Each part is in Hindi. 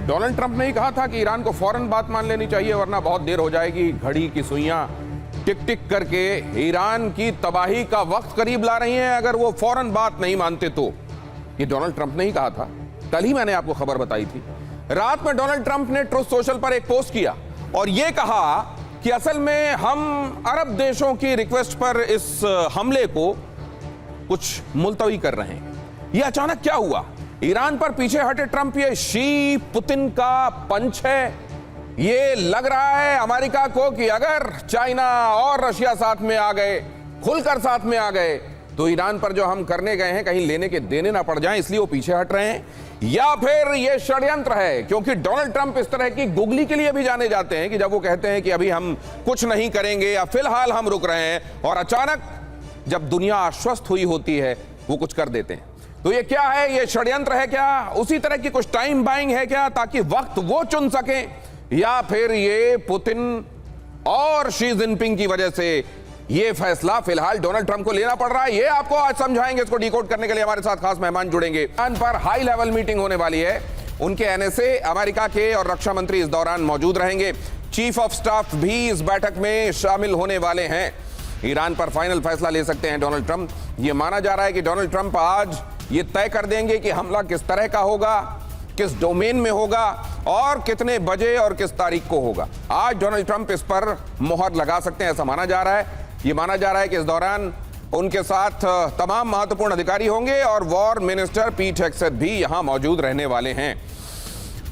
डोनाल्ड ट्रंप ने ही कहा था कि ईरान को फौरन बात मान लेनी चाहिए वरना बहुत देर हो जाएगी। घड़ी की सुइयां टिक टिक करके ईरान की तबाही का वक्त करीब ला रही हैं अगर वो फौरन बात नहीं मानते तो। ये डोनाल्ड ट्रंप ने ही कहा था। कल ही मैंने आपको खबर बताई थी। रात में डोनाल्ड ट्रंप ने ट्रुथ सोशल पर एक पोस्ट किया और यह कहा कि असल में हम अरब देशों की रिक्वेस्ट पर इस हमले को कुछ मुलतवी कर रहे हैं। यह अचानक क्या हुआ? ईरान पर पीछे हटे ट्रंप ये शी पुतिन का पंच है। ये लग रहा है अमेरिका को कि अगर चाइना और रशिया साथ में आ गए, खुलकर साथ में आ गए, तो ईरान पर जो हम करने गए हैं कहीं लेने के देने ना पड़ जाएं, इसलिए वो पीछे हट रहे हैं। या फिर ये षड्यंत्र है, क्योंकि डोनाल्ड ट्रंप इस तरह की गुगली के लिए भी जाने जाते हैं कि जब वो कहते हैं कि अभी हम कुछ नहीं करेंगे या फिलहाल हम रुक रहे हैं और अचानक जब दुनिया आश्वस्त हुई होती है वो कुछ कर देते हैं। तो ये क्या है? ये षड्यंत्र है क्या? उसी तरह की कुछ टाइम बाइंग है क्या ताकि वक्त वो चुन सकें? या फिर ये पुतिन और शी जिनपिंग की वजह से ये फैसला फिलहाल डोनाल्ड ट्रंप को लेना पड़ रहा है? ये आपको आज समझाएंगे। इसको डिकोड करने के लिए हमारे साथ खास मेहमान जुड़ेंगे। ईरान पर हाई लेवल मीटिंग होने वाली है। उनके एनएसए, अमेरिका के और रक्षा मंत्री इस दौरान मौजूद रहेंगे। चीफ ऑफ स्टाफ भी इस बैठक में शामिल होने वाले हैं। ईरान पर फाइनल फैसला ले सकते हैं डोनाल्ड ट्रंप। यह माना जा रहा है कि डोनाल्ड ट्रंप आज ये तय कर देंगे कि हमला किस तरह का होगा, किस डोमेन में होगा और कितने बजे और किस तारीख को होगा। आज डोनाल्ड ट्रंप इस पर मोहर लगा सकते हैं, ऐसा माना जा रहा है। ये माना जा रहा है कि इस दौरान उनके साथ तमाम महत्वपूर्ण अधिकारी होंगे और वॉर मिनिस्टर पीट हेगसेथ भी यहां मौजूद रहने वाले हैं।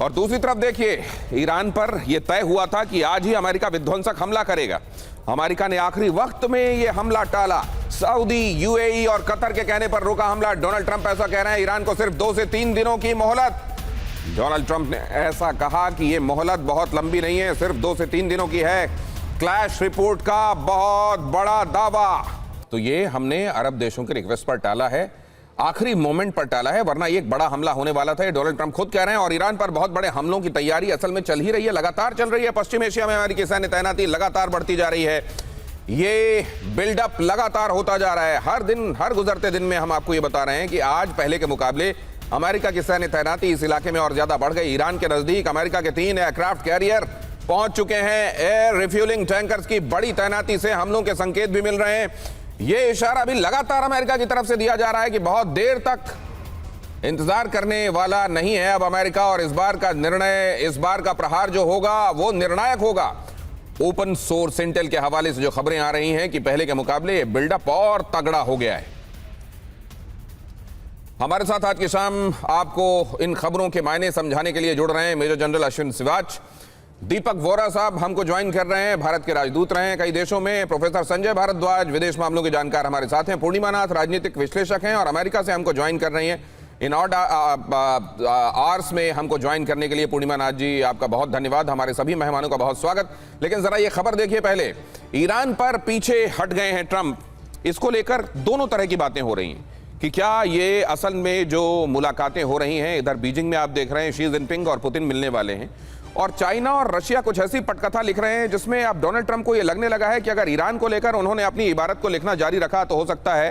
और दूसरी तरफ देखिए, ईरान पर यह तय हुआ था कि आज ही अमेरिका विध्वंसक हमला करेगा। अमेरिका ने आखिरी वक्त में यह हमला टाला। सऊदी, यूएई और कतर के कहने पर रोका हमला। डोनाल्ड ट्रंप ऐसा कह रहे हैं ईरान को सिर्फ 2 से 3 दिनों की मोहलत। डोनाल्ड ट्रंप ने ऐसा कहा कि यह मोहलत बहुत लंबी नहीं है, सिर्फ 2 से 3 दिनों की है। क्लैश रिपोर्ट का बहुत बड़ा दावा। तो ये हमने अरब देशों की रिक्वेस्ट पर टाला है, आखिरी मोमेंट पर टाला है, वरना ये एक बड़ा हमला होने वाला था। ये डोनाल्ड ट्रंप खुद कह रहे हैं। और ईरान पर बहुत बड़े हमलों की तैयारी असल में चल ही रही है, लगातार चल रही है। पश्चिम एशिया में अमेरिकी सैन्य तैनाती लगातार बढ़ती जा रही है। ये बिल्डअप लगातार होता जा रहा है। हर दिन, हर गुजरते दिन में हम आपको ये बता रहे हैं कि आज पहले के मुकाबले अमेरिका की सैन्य तैनाती इस इलाके में और ज्यादा बढ़ गई। ईरान के नजदीक अमेरिका के 3 एयरक्राफ्ट कैरियर पहुंच चुके हैं। एयर रिफ्यूलिंग टैंकर्स की बड़ी तैनाती से हमलों के संकेत भी मिल रहे हैं। यह इशारा भी लगातार अमेरिका की तरफ से दिया जा रहा है कि बहुत देर तक इंतजार करने वाला नहीं है अब अमेरिका, और इस बार का निर्णय, इस बार का प्रहार जो होगा वो निर्णायक होगा। ओपन सोर्स इंटेल के हवाले से जो खबरें आ रही हैं कि पहले के मुकाबले ये बिल्डअप और तगड़ा हो गया है। हमारे साथ आज की शाम आपको इन खबरों के मायने समझाने के लिए जुड़ रहे हैं मेजर जनरल अश्विन सिवाच। दीपक वोरा साहब हमको ज्वाइन कर रहे हैं, भारत के राजदूत रहे हैं कई देशों में। प्रोफेसर संजय भारद्वाज, विदेश मामलों के जानकार हमारे साथ हैं। पूर्णिमा नाथ, राजनीतिक विश्लेषक हैं और अमेरिका से हमको ज्वाइन कर रही हैं। इन ऑड आवर्स में हमको ज्वाइन करने के लिए पूर्णिमा नाथ जी, आपका बहुत धन्यवाद। हमारे सभी मेहमानों का बहुत स्वागत। लेकिन जरा ये खबर देखिए पहले, ईरान पर पीछे हट गए हैं ट्रंप। इसको लेकर दोनों तरह की बातें हो रही हैं कि क्या ये असल में जो मुलाकातें हो रही हैं, इधर बीजिंग में आप देख रहे हैं शी जिनपिंग और पुतिन मिलने वाले हैं, और चाइना और रशिया कुछ ऐसी पटकथा लिख रहे हैं जिसमें अब डोनाल्ड ट्रंप को यह लगने लगा है कि अगर ईरान को लेकर उन्होंने अपनी इबारत को लिखना जारी रखा तो हो सकता है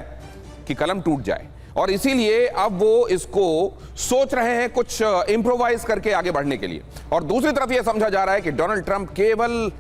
कि कलम टूट जाए, और इसीलिए अब वो इसको सोच रहे हैं कुछ इंप्रोवाइज करके आगे बढ़ने के लिए। और दूसरी तरफ यह समझा जा रहा है कि डोनाल्ड ट्रंप केवल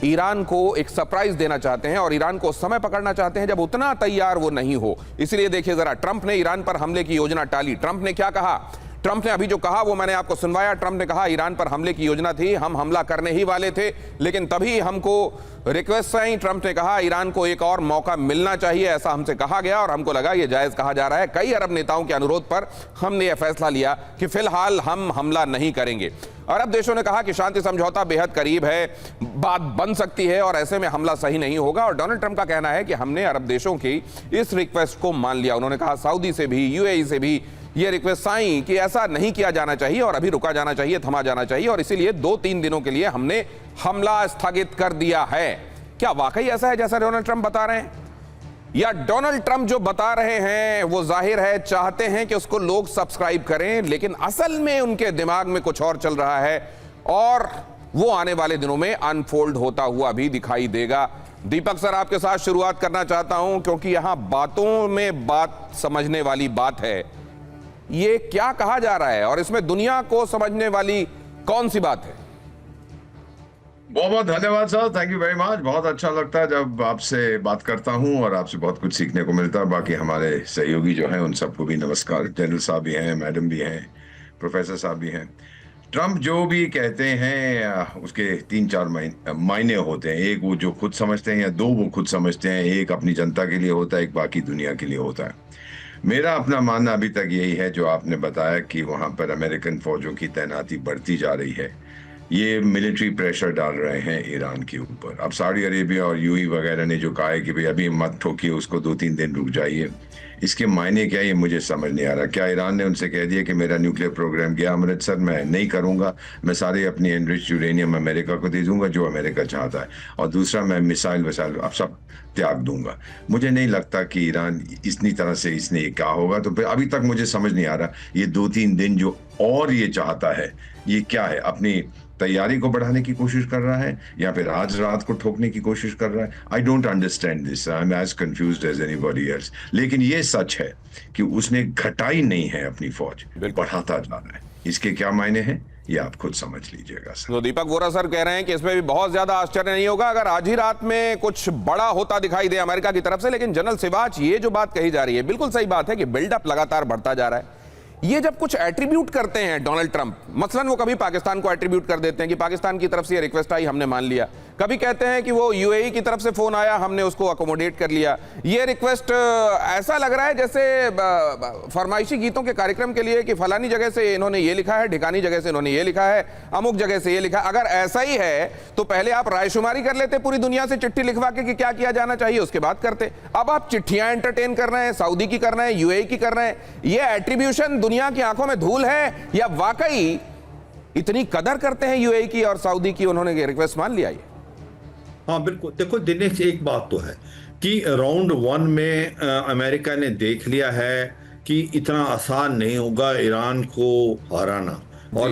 ईरान को एक सरप्राइज देना चाहते हैं और ईरान को समय पकड़ना चाहते हैं जब उतना तैयार वो नहीं हो। इसलिए देखिए जरा, ट्रंप ने ईरान पर हमले की योजना टाली। ट्रंप ने क्या कहा? ट्रंप ने अभी जो कहा वो मैंने आपको सुनवाया। ट्रंप ने कहा ईरान पर हमले की योजना थी, हम हमला करने ही वाले थे, लेकिन तभी हमको रिक्वेस्ट आई। ट्रंप ने कहा ईरान को एक और मौका मिलना चाहिए, ऐसा हमसे कहा गया और हमको लगा यह जायज कहा जा रहा है। कई अरब नेताओं के अनुरोध पर हमने यह फैसला लिया कि फिलहाल हम हमला नहीं करेंगे। अरब देशों ने कहा कि शांति समझौता बेहद करीब है, बात बन सकती है और ऐसे में हमला सही नहीं होगा। और डोनाल्ड ट्रंप का कहना है कि हमने अरब देशों की इस रिक्वेस्ट को मान लिया। उन्होंने कहा सऊदी से भी, यूएई से भी ये रिक्वेस्ट आई कि ऐसा नहीं किया जाना चाहिए और अभी रुका जाना चाहिए, थमा जाना चाहिए, और इसीलिए 2-3 दिनों के लिए हमने हमला स्थगित कर दिया है। क्या वाकई ऐसा है जैसा डोनाल्ड ट्रंप बता रहे हैं, या डोनाल्ड ट्रंप जो बता रहे हैं वो जाहिर है चाहते हैं कि उसको लोग सब्सक्राइब करें, लेकिन असल में उनके दिमाग में कुछ और चल रहा है और वो आने वाले दिनों में अनफोल्ड होता हुआ भी दिखाई देगा। दीपक सर, आपके साथ शुरुआत करना चाहता हूं क्योंकि यहां बातों में बात समझने वाली बात है। ये क्या कहा जा रहा है और इसमें दुनिया को समझने वाली कौन सी बात है? बहुत बहुत धन्यवाद sir, thank you very much. बहुत अच्छा लगता है जब आपसे बात करता हूं और आपसे बहुत कुछ सीखने को मिलता है। बाकी हमारे सहयोगी जो हैं उन सबको भी नमस्कार। जनरल साहब भी हैं, मैडम भी हैं, प्रोफेसर साहब भी हैं। ट्रम्प जो भी कहते हैं उसके तीन चार मायने होते हैं। एक वो जो खुद समझते हैं, या दो वो खुद समझते हैं। एक अपनी जनता के लिए होता है, एक बाकी दुनिया के लिए होता है। मेरा अपना मानना अभी तक यही है जो आपने बताया कि वहां पर अमेरिकन फौजों की तैनाती बढ़ती जा रही है। ये मिलिट्री प्रेशर डाल रहे हैं ईरान के ऊपर। अब सऊदी अरेबिया और यूएई वगैरह ने जो कहा है कि भाई अभी मत ठोकिए उसको, 2-3 दिन रुक जाइए, इसके मायने क्या है ये मुझे समझ नहीं आ रहा। क्या ईरान ने उनसे कह दिया कि मेरा न्यूक्लियर प्रोग्राम गया अमृतसर, मैं नहीं करूंगा, मैं सारे अपनी एनरिच्ड यूरेनियम अमेरिका को दे दूंगा जो अमेरिका चाहता है, और दूसरा मैं मिसाइल वसाइल अब सब त्याग दूंगा। मुझे नहीं लगता कि ईरान इतनी तरह से इसने ये कहा होगा। तो फिर अभी तक मुझे समझ नहीं आ रहा ये 2-3 दिन जो और ये चाहता है ये क्या है। अपनी तैयारी को बढ़ाने की कोशिश कर रहा है या फिर आज रात को ठोकने की कोशिश कर रहा है? I don't understand this, I am as confused as anybody else. लेकिन ये सच है कि उसने घटाई नहीं है अपनी फौज, बढ़ाता जा रहा है। इसके क्या मायने हैं ये आप खुद समझ लीजिएगा सर। तो दीपक वोरा सर कह रहे हैं कि इसमें भी बहुत ज्यादा आश्चर्य नहीं होगा अगर आज ही रात में कुछ बड़ा होता दिखाई दे अमेरिका की तरफ से। लेकिन जनरल सिवाच, ये जो बात कही जा रही है बिल्कुल सही बात है कि बिल्डअप लगातार बढ़ता जा रहा है। ये जब कुछ एट्रीब्यूट करते हैं डोनाल्ड ट्रंप, मसलन वो कभी पाकिस्तान को एट्रीब्यूट कर देते हैं कि पाकिस्तान की तरफ से ये रिक्वेस्ट आई, हमने मान लिया। कभी कहते हैं कि वो यूएई की तरफ से फोन आया, हमने उसको अकोमोडेट कर लिया। ये रिक्वेस्ट ऐसा लग रहा है जैसे फरमाइशी गीतों के कार्यक्रम के लिए कि फलानी जगह से इन्होंने ये लिखा है, ढिकानी जगह से इन्होंने ये लिखा है, अमुक जगह से ये लिखा। अगर ऐसा ही है तो पहले आप रायशुमारी कर लेते पूरी दुनिया से चिट्ठी लिखवा के कि क्या किया जाना चाहिए, उसके बाद करते। अब आप चिट्ठियां एंटरटेन कर रहे हैं, सऊदी की कर रहे हैं, यूएई की कर रहे हैं। ये एट्रीब्यूशन दुनिया की आंखों में धूल है या वाकई इतनी कदर करते हैं यूएई की और सऊदी की, उन्होंने रिक्वेस्ट मान लिया? हाँ बिल्कुल। देखो दिनेश, एक बात तो है कि राउंड 1 में अमेरिका ने देख लिया है कि इतना आसान नहीं होगा ईरान को हराना। और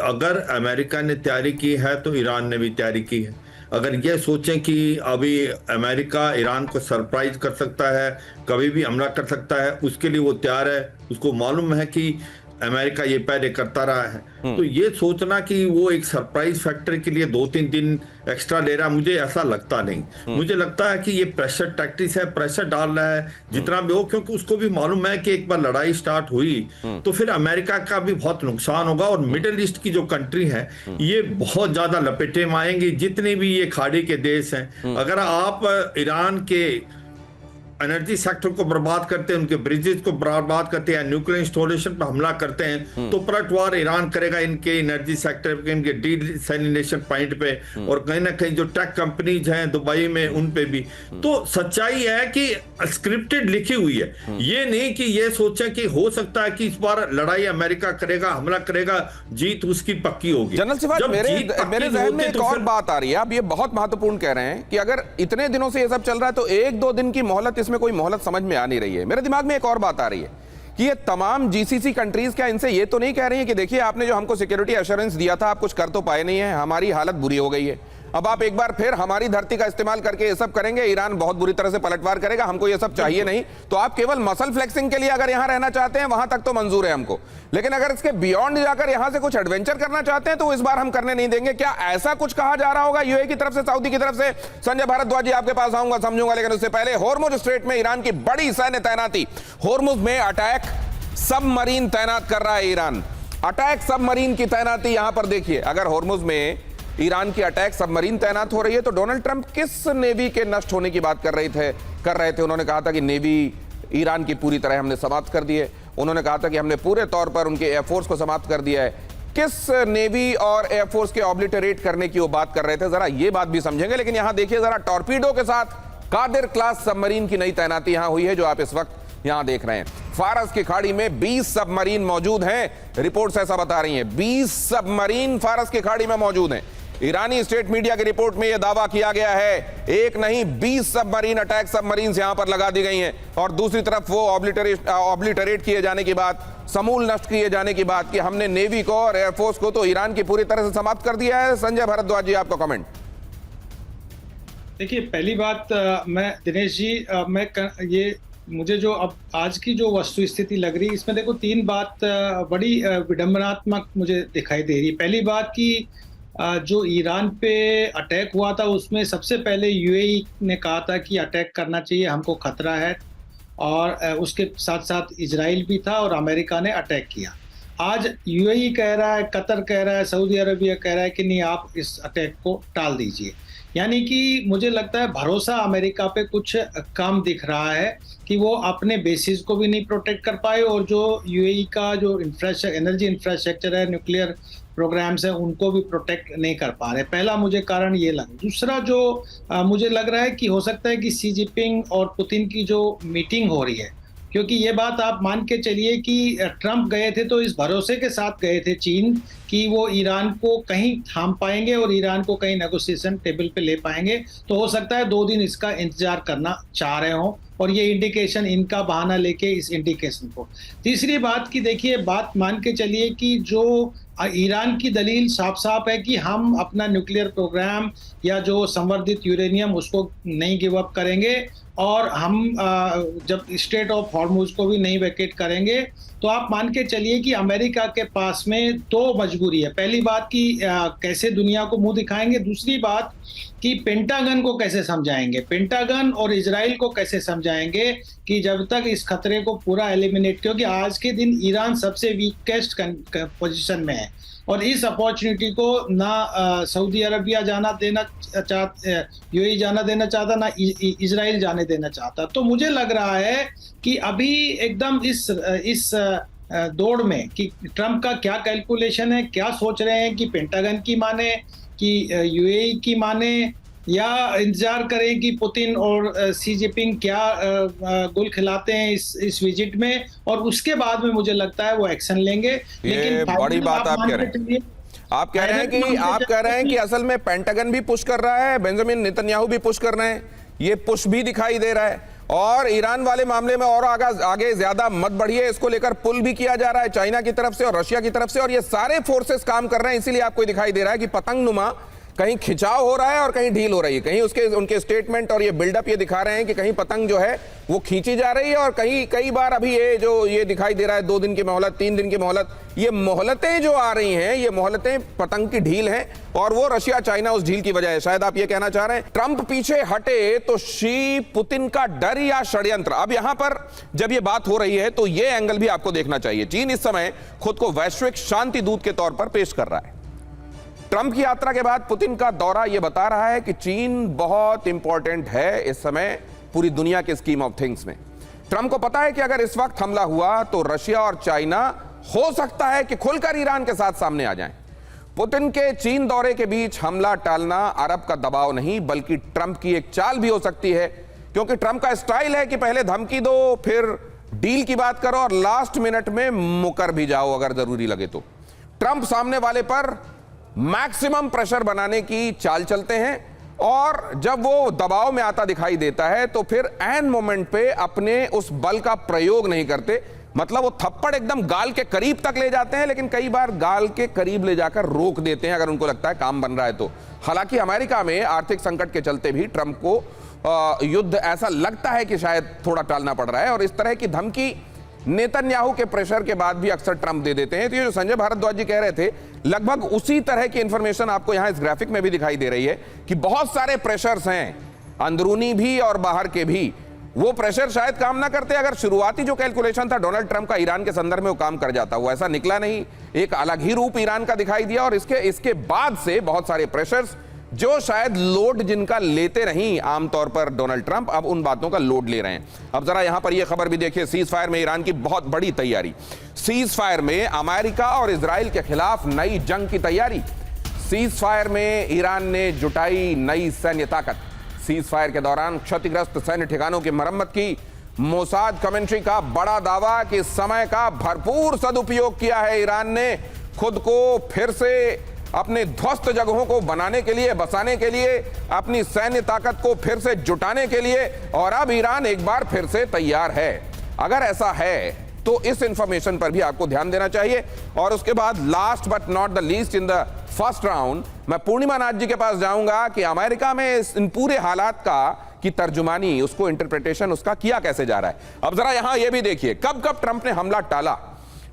अगर अमेरिका ने तैयारी की है तो ईरान ने भी तैयारी की है। अगर ये सोचें कि अभी अमेरिका ईरान को सरप्राइज कर सकता है, कभी भी हमला कर सकता है, उसके लिए वो तैयार है। उसको मालूम है कि अमेरिका ये पहले करता रहा है। तो ये सोचना कि वो एक सरप्राइज फैक्टर के लिए 2-3 दिन एक्स्ट्रा ले रहा है, मुझे ऐसा लगता नहीं। मुझे लगता है कि ये प्रेशर टैक्टिक्स है, प्रेशर डाल रहा है जितना भी हो, क्योंकि उसको भी मालूम है कि एक बार लड़ाई स्टार्ट हुई तो फिर अमेरिका का भी बहुत नुकसान होगा। और मिडिल ईस्ट की जो कंट्री है ये बहुत ज्यादा लपेटे में आएंगी, जितने भी ये खाड़ी के देश हैं। अगर आप ईरान के एनर्जी सेक्टर को बर्बाद करते हैं, उनके ब्रिजेस को बर्बाद करते हैं, न्यूक्लियर इंस्टॉलेशन पर हमला करते हैं, तो पलटवार ईरान करेगा इनके एनर्जी सेक्टर पे, इनके डीसैलिनेशन पॉइंट पे, और कहीं ना कहीं जो टेक कंपनीज हैं दुबई में उन पे भी। तो सच्चाई है कि स्क्रिप्टेड लिखी हुई है। ये नहीं कि ये सोचे कि हो सकता है कि इस बार लड़ाई अमेरिका करेगा, हमला करेगा, जीत उसकी पक्की होगी। जनरल सिवाच, मेरे जहन में एक और बात आ रही है, आप ये बहुत महत्वपूर्ण कह रहे हैं कि अगर इतने दिनों से ये सब चल रहा है तो 1-2 दिन की मोहलत, इसमें कोई मोहलत समझ में आ नहीं रही है। मेरे दिमाग में एक और बात आ रही है कि ये तमाम जीसीसी कंट्रीज क्या इनसे ये तो नहीं कह रही है कि देखिए आपने जो हमको सिक्योरिटी एश्योरेंस दिया था आप कुछ कर तो पाए नहीं है, हमारी हालत बुरी हो गई है, अब आप एक बार फिर हमारी धरती का इस्तेमाल करके ये सब करेंगे, ईरान बहुत बुरी तरह से पलटवार करेगा, हमको ये सब चाहिए नहीं। तो आप केवल मसल फ्लेक्सिंग के लिए अगर यहां रहना चाहते हैं वहां तक तो मंजूर है हमको, लेकिन अगर इसके बियॉन्ड जाकर यहां से कुछ एडवेंचर करना चाहते हैं तो इस बार हम करने नहीं देंगे। क्या ऐसा कुछ कहा जा रहा होगा यूएई की तरफ से, सऊदी की तरफ से? संजय भारद्वाज जी आपके पास आऊंगा, समझूंगा, लेकिन उससे पहले होर्मुज स्ट्रेट में ईरान की बड़ी सैन्य तैनाती। होर्मुज में अटैक सबमरीन तैनात कर रहा है ईरान। अटैक सबमरीन की तैनाती यहां पर देखिए। अगर होर्मुज में ईरान की अटैक सबमरीन तैनात हो रही है तो डोनाल्ड ट्रंप किस नेवी के नष्ट होने की बात कर रहे थे? उन्होंने कहा था कि नेवी ईरान की पूरी तरह हमने समाप्त कर दी है। उन्होंने कहा था कि हमने पूरे तौर पर उनके एयरफोर्स को समाप्त कर दिया है। किस नेवी और एयरफोर्स के ऑब्लिटरेट करने की वो बात कर रहे थे, जरा ये बात भी समझेंगे। लेकिन यहां देखिए जरा, टॉर्पीडो के साथ कादिर क्लास सबमरीन की नई तैनाती यहां हुई है जो आप इस वक्त यहां देख रहे हैं। फारस की खाड़ी में 20 सबमरीन मौजूद हैं, रिपोर्ट्स ऐसा बता रही हैं। 20 सबमरीन फारस की खाड़ी में मौजूद हैं। ईरानी स्टेट मीडिया की रिपोर्ट में यह दावा किया गया है एक नहीं 20 सबमरीन अटैक सबमरीन्स यहां पर लगा दी गई हैं। और दूसरी तरफ वो ऑब्लिटरेट किए जाने की बात, समूल नष्ट किए जाने की बात कि हमने नेवी को और एयरफोर्स को तो ईरान की पूरी तरह से समाप्त कर दिया है। संजय भारद्वाज जी आपका कमेंट। देखिए, पहली बात मैं दिनेश जी, मैं ये मुझे जो अब आज की जो वस्तु स्थिति लग रही है, इसमें देखो तीन बात बड़ी विडंबनात्मक मुझे दिखाई दे रही है। पहली बात कि जो ईरान पे अटैक हुआ था उसमें सबसे पहले यूएई ने कहा था कि अटैक करना चाहिए, हमको खतरा है, और उसके साथ साथ इजराइल भी था और अमेरिका ने अटैक किया। आज यूएई कह रहा है, कतर कह रहा है, सऊदी अरबिया कह रहा है कि नहीं, आप इस अटैक को टाल दीजिए। यानी कि मुझे लगता है भरोसा अमेरिका पे कुछ कम दिख रहा है कि वो अपने बेसिस को भी नहीं प्रोटेक्ट कर पाए, और जो यूएई का जो एनर्जी इंफ्रास्ट्रक्चर है, न्यूक्लियर प्रोग्राम्स हैं, उनको भी प्रोटेक्ट नहीं कर पा रहे। पहला मुझे कारण ये लगा। दूसरा जो मुझे लग रहा है कि हो सकता है कि शी जिनपिंग और पुतिन की जो मीटिंग हो रही है, क्योंकि ये बात आप मान के चलिए कि ट्रंप गए थे तो इस भरोसे के साथ गए थे चीन कि वो ईरान को कहीं थाम पाएंगे और ईरान को कहीं नेगोशिएशन टेबल पे ले पाएंगे। तो हो सकता है 2 दिन इसका इंतजार करना चाह रहे हों, और ये इंडिकेशन, इनका बहाना लेके इस इंडिकेशन को। तीसरी बात की देखिए, बात मान के चलिए कि जो ईरान की दलील साफ साफ है कि हम अपना न्यूक्लियर प्रोग्राम या जो संवर्धित यूरेनियम उसको नहीं गिव अप करेंगे, और हम जब स्ट्रेट ऑफ हॉर्मुज को भी नहीं वैकेट करेंगे। तो आप मान के चलिए कि अमेरिका के पास में 2 मजबूरी है। पहली बात कि कैसे दुनिया को मुंह दिखाएंगे, दूसरी बात कि पेंटागन को कैसे समझाएंगे, पेंटागन और इजराइल को कैसे समझाएंगे कि जब तक इस खतरे को पूरा एलिमिनेट, क्योंकि आज के दिन ईरान सबसे वीकेस्ट पोजीशन में है, और इस अपॉर्चुनिटी को ना सऊदी अरबिया जाना देना यूएई जाना देना चाहता, ना इजराइल जाने देना चाहता। तो मुझे लग रहा है कि अभी एकदम इस दौड़ में कि ट्रंप का क्या कैलकुलेशन है, क्या सोच रहे हैं कि पेंटागन की माने कि यूएई की माने, या इंतजार करें कि पुतिन और शी जिनपिंग क्या गुल खिलाते हैं इस विजिट में, और उसके बाद में मुझे लगता है वो एक्शन लेंगे। लेकिन बड़ी बात आप कह रहे हैं, आप कह रहे हैं कि असल में पेंटागन भी पुश कर रहा है, बेंजामिन नेतन्याहू भी पुश कर रहे हैं, ये पुश भी दिखाई दे रहा है, और ईरान वाले मामले में और आगे ज्यादा मत बढ़िए, इसको लेकर पुल भी किया जा रहा है चाइना की तरफ से और रशिया की तरफ से, और ये सारे फोर्सेस काम कर रहे हैं। इसीलिए आपको दिखाई दे रहा है कि पतंगनुमा कहीं खिंचाव हो रहा है और कहीं ढील हो रही है, कहीं उनके स्टेटमेंट और ये बिल्डअप ये दिखा रहे हैं कि कहीं पतंग जो है वो खींची जा रही है, और कई बार अभी ये दिखाई दे रहा है 2 दिन की मोहलत, 3 दिन की मोहलत, ये मोहलतें जो आ रही हैं, ये मोहलतें पतंग की ढील हैं, और वो रशिया चाइना उस ढील की वजह है। शायद आप ये कहना चाह रहे हैं ट्रंप पीछे हटे तो शी पुतिन का डर या षड्यंत्र। अब यहां पर जब ये बात हो रही है तो ये एंगल भी आपको देखना चाहिए। चीन इस समय खुद को वैश्विक शांति दूत के तौर पर पेश कर रहा है। ट्रंप की यात्रा के बाद पुतिन का दौरा यह बता रहा है कि चीन बहुत इंपॉर्टेंट है इस समय पूरी दुनिया के स्कीम ऑफ थिंग्स में। ट्रंप को पता है कि अगर इस वक्त हमला हुआ तो रशिया और चाइना हो सकता है कि खुलकर ईरान के साथ सामने आ जाएं। पुतिन के चीन दौरे के बीच हमला टालना अरब का दबाव नहीं बल्कि ट्रंप की एक चाल भी हो सकती है, क्योंकि ट्रंप का स्टाइल है कि पहले धमकी दो, फिर डील की बात करो और लास्ट मिनट में मुकर भी जाओ अगर जरूरी लगे तो। ट्रंप सामने वाले पर मैक्सिमम प्रेशर बनाने की चाल चलते हैं, और जब वो दबाव में आता दिखाई देता है तो फिर एन मोमेंट पे अपने उस बल का प्रयोग नहीं करते। मतलब वो थप्पड़ एकदम गाल के करीब तक ले जाते हैं, लेकिन कई बार गाल के करीब ले जाकर रोक देते हैं अगर उनको लगता है काम बन रहा है तो। हालांकि अमेरिका में आर्थिक संकट के चलते भी ट्रंप को युद्ध ऐसा लगता है कि शायद थोड़ा टालना पड़ रहा है, और इस तरह की धमकी नेतन्याहू के प्रेशर के बाद भी अक्सर ट्रंप दे देते हैं। तो ये जो संजय भारद्वाज जी कह रहे थे, लगभग उसी तरह की इंफॉर्मेशन आपको यहां इस ग्राफिक में भी दिखाई दे रही है कि बहुत सारे प्रेशर्स हैं, अंदरूनी भी और बाहर के भी। वो प्रेशर शायद काम ना करते अगर शुरुआती जो कैलकुलेशन था डोनाल्ड ट्रंप का ईरान के संदर्भ में वो काम कर जाता। वो ऐसा निकला नहीं, एक अलग ही रूप ईरान का दिखाई दिया, और इसके बाद से बहुत सारे प्रेशर्स जो शायद लोड जिनका लेते नहीं आमतौर पर डोनाल्ड ट्रंप, अब उन बातों का लोड ले रहे हैं। अब जरा यहां पर यह खबर भी देखिए, सीज फायर में ईरान की बहुत बड़ी तैयारी। सीज फायर में अमेरिका और इजराइल के खिलाफ नई जंग की तैयारी। सीज फायर में ईरान ने जुटाई नई सैन्य ताकत। सीज फायर के दौरान क्षतिग्रस्त सैन्य ठिकानों की मरम्मत की। मोसाद कमेंट्री का बड़ा दावा कि समय का भरपूर सदुपयोग किया है ईरान ने, खुद को फिर से अपने ध्वस्त जगहों को बनाने के लिए, बसाने के लिए, अपनी सैन्य ताकत को फिर से जुटाने के लिए, और अब ईरान एक बार फिर से तैयार है। अगर ऐसा है तो इस इंफॉर्मेशन पर भी आपको ध्यान देना चाहिए। और उसके बाद last but not the least in the first round मैं पूर्णिमा नाथ जी के पास जाऊंगा कि अमेरिका में इन पूरे हालात का की तर्जुमानी, उसको इंटरप्रिटेशन उसका किया कैसे जा रहा है। अब जरा यहां यह भी देखिए, कब कब ट्रंप ने हमला टाला।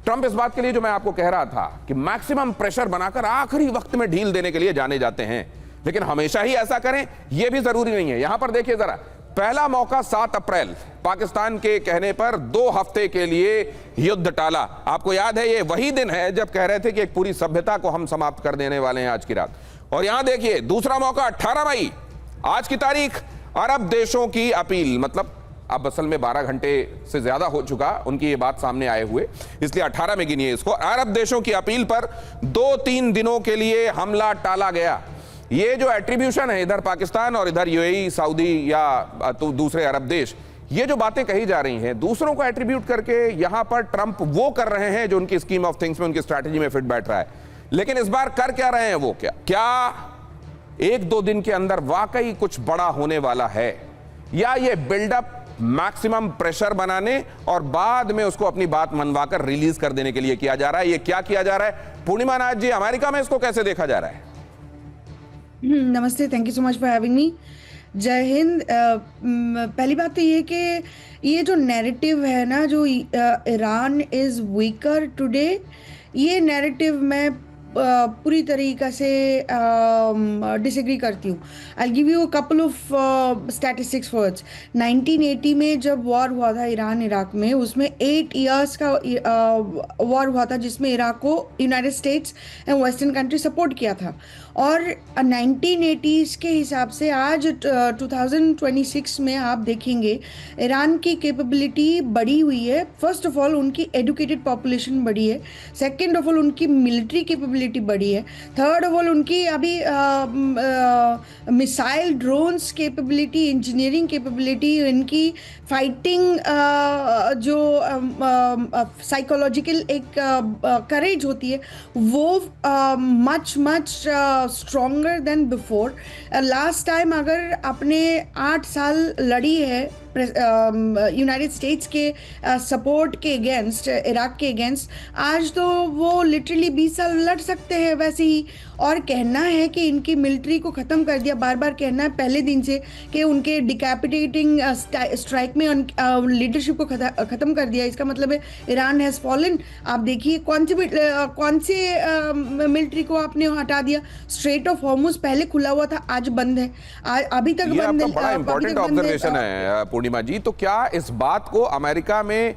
ट्रंप इस बात के लिए, जो मैं आपको कह रहा था कि मैक्सिमम प्रेशर बनाकर आखिरी वक्त में ढील देने के लिए जाने जाते हैं, लेकिन हमेशा ही ऐसा करें यह भी जरूरी नहीं है। यहां पर देखिए जरा, पहला मौका 7 अप्रैल, पाकिस्तान के कहने पर 2 हफ्ते के लिए युद्ध टाला। आपको याद है ये वही दिन है जब कह रहे थे कि एक पूरी सभ्यता को हम समाप्त कर देने वाले हैं आज की रात। और यहां देखिए दूसरा मौका 18 मई, आज की तारीख, अरब देशों की अपील, मतलब अब असल में 12 घंटे से ज्यादा हो चुका उनकी ये बात सामने आए हुए, इसलिए 18 में गिनिए इसको। अरब देशों की अपील पर 2-3 दिनों के लिए हमला टाला गया। ये जो एट्रीब्यूशन है इधर पाकिस्तान और इधर यूएई, सऊदी या तो दूसरे अरब देश, ये जो बातें कही जा रही हैं दूसरों को एट्रीब्यूट करके, यहां पर ट्रंप वो कर रहे हैं जो उनकी स्कीम ऑफ थिंग्स में, उनकी स्ट्रैटेजी में फिट बैठ रहा है। लेकिन इस बार कर क्या रहे हैं वो? क्या 1-2 दिन के अंदर वाकई कुछ बड़ा होने वाला है, या ये बिल्डअप मैक्सिमम प्रेशर बनाने और बाद में उसको अपनी बात मनवाकर रिलीज कर देने के लिए किया जा रहा है? ये क्या किया जा रहा है? पूर्णिमा नाथ जी, अमेरिका में इसको कैसे देखा जा रहा है? नमस्ते, thank you so much for having me. जय हिंद। पहली बात तो ये कि ये जो नैरेटिव है ना, जो ईरान इज वीकर टुडे, ये नैरेटिव मैं पूरी तरीक़ा से डिसएग्री करती हूँ। I give you a couple of statistics force. 1980 में जब वॉर हुआ था ईरान इराक में, उसमें 8 इयर्स का वॉर हुआ था जिसमें इराक को United states and western country support किया था। और 1980s के हिसाब से आज 2026 में आप देखेंगे ईरान की कैपेबिलिटी बढ़ी हुई है। फर्स्ट ऑफ ऑल उनकी एजुकेटेड पॉपुलेशन बढ़ी है, सेकंड ऑफ ऑल उनकी मिलिट्री कैपेबिलिटी बढ़ी है, थर्ड ऑफ ऑल उनकी अभी missile drones capability, engineering capability, इनकी फाइटिंग जो साइकोलॉजिकल एक करेज होती है वो much stronger than before. Last time अगर आपने 8 साल लड़ी है यूनाइटेड स्टेट्स के सपोर्ट के अगेंस्ट, इराक के अगेंस्ट, आज तो वो लिटरली 20 साल लड़ सकते हैं वैसे ही। और कहना है कि इनकी मिलिट्री को ख़त्म कर दिया, बार बार कहना है पहले दिन से कि उनके डिकैपिटेटिंग स्ट्राइक में लीडरशिप को ख़त्म कर दिया, इसका मतलब है ईरान हैज़ फॉलन। आप देखिए कौन से मिलिट्री को आपने हटा दिया। स्ट्रेट ऑफ हॉर्मुज पहले खुला हुआ था, आज बंद है, अभी तक बंद है। बड़ा इंपॉर्टेंट ऑब्जर्वेशन है पूर्णिमा जी। तो क्या इस बात को अमेरिका में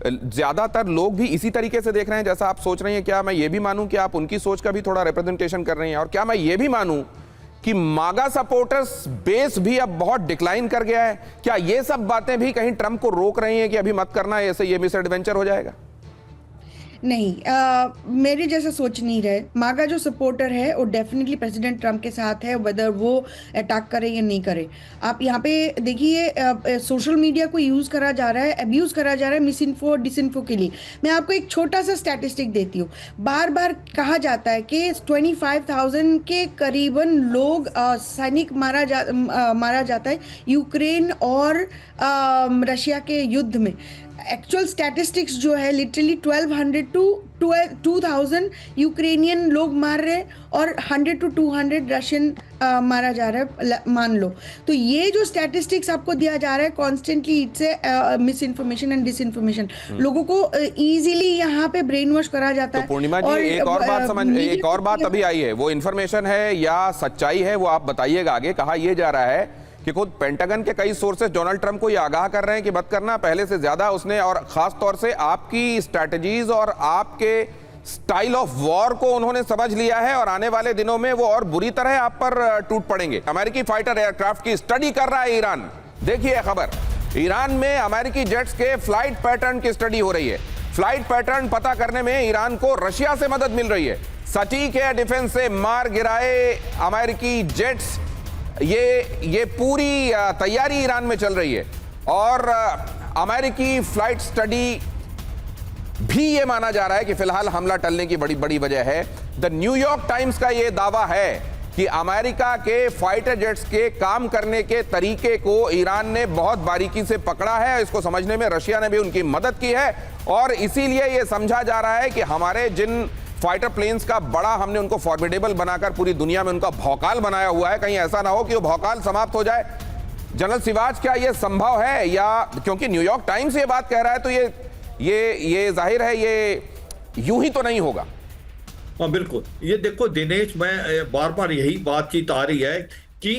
ज्यादातर लोग भी इसी तरीके से देख रहे हैं जैसा आप सोच रही हैं? क्या मैं ये भी मानूं कि आप उनकी सोच का भी थोड़ा रिप्रेजेंटेशन कर रही हैं? और क्या मैं ये भी मानूं कि मागा सपोर्टर्स बेस भी अब बहुत डिक्लाइन कर गया है? क्या ये सब बातें भी कहीं ट्रंप को रोक रही हैं कि अभी मत करना, ऐसे ये मिस एडवेंचर हो जाएगा? नहीं, मेरे जैसा सोच नहीं रहे। मागा जो सपोर्टर है वो डेफिनेटली प्रेसिडेंट ट्रंप के साथ है, वेदर वो अटैक करे या नहीं करे। आप यहाँ पे देखिए सोशल मीडिया को यूज़ करा जा रहा है, अब्यूज़ करा जा रहा है मिस इन्फो, डिसइन्फो के लिए। मैं आपको एक छोटा सा स्टैटिस्टिक देती हूँ। बार बार कहा जाता है कि 25,000 के करीबन लोग सैनिक मारा जाता है यूक्रेन और रशिया के युद्ध में। एक्चुअल स्टैटिस्टिक्स जो है लिटरली 1200 टू 2000 यूक्रेनियन लोग मार रहे और 100 to 200 रशियन मारा जा रहा है, मान लो। तो ये जो स्टैटिस्टिक्स आपको दिया जा रहा है कॉन्स्टेंटली, इससे misinformation and disinformation, लोगों को इजीली यहाँ पे ब्रेन वॉश करा जाता है। तो पूर्णिमा जी, एक और बात अभी आई है, वो इन्फॉर्मेशन है या सच्चाई है वो आप बताइएगा आगे। कहा यह जा रहा है कि खुद पेंटागन के कई सोर्सेस डोनाल्ड ट्रंप को ये आगाह कर रहे हैं कि मत करना, पहले से ज्यादा उसने, और खास तौर से आपकी स्ट्रैटेजीज और आपके स्टाइल ऑफ वॉर को उन्होंने समझ लिया है और आने वाले दिनों में वो और बुरी तरह आप पर टूट पड़ेंगे। अमेरिकी फाइटर एयरक्राफ्ट की स्टडी कर रहा है ईरान। देखिए खबर, ईरान में अमेरिकी जेट्स के फ्लाइट पैटर्न की स्टडी हो रही है। फ्लाइट पैटर्न पता करने में ईरान को रशिया से मदद मिल रही है। सटीक एयर डिफेंस से मार गिराए अमेरिकी जेट्स, ये पूरी तैयारी ईरान में चल रही है। और अमेरिकी फ्लाइट स्टडी भी ये माना जा रहा है कि फिलहाल हमला टलने की बड़ी बड़ी वजह है। द न्यूयॉर्क टाइम्स का ये दावा है कि अमेरिका के फाइटर जेट्स के काम करने के तरीके को ईरान ने बहुत बारीकी से पकड़ा है। इसको समझने में रशिया ने भी उनकी मदद की है और इसीलिए ये समझा जा रहा है कि हमारे जिन फाइटर प्लेन्स का बड़ा हमने उनको फॉर्मिडेबल बनाकर पूरी दुनिया में उनका भौकाल बनाया हुआ है, कहीं ऐसा ना हो कि वो भौकाल समाप्त हो जाए। जनरल सिवाज, क्या ये संभव है? या क्योंकि न्यूयॉर्क टाइम्स ये बात कह रहा है तो ये जाहिर है ये यूं ही तो नहीं होगा। हाँ बिल्कुल, ये देखो दिनेश, मैं बार बार यही बातचीत आ रही है कि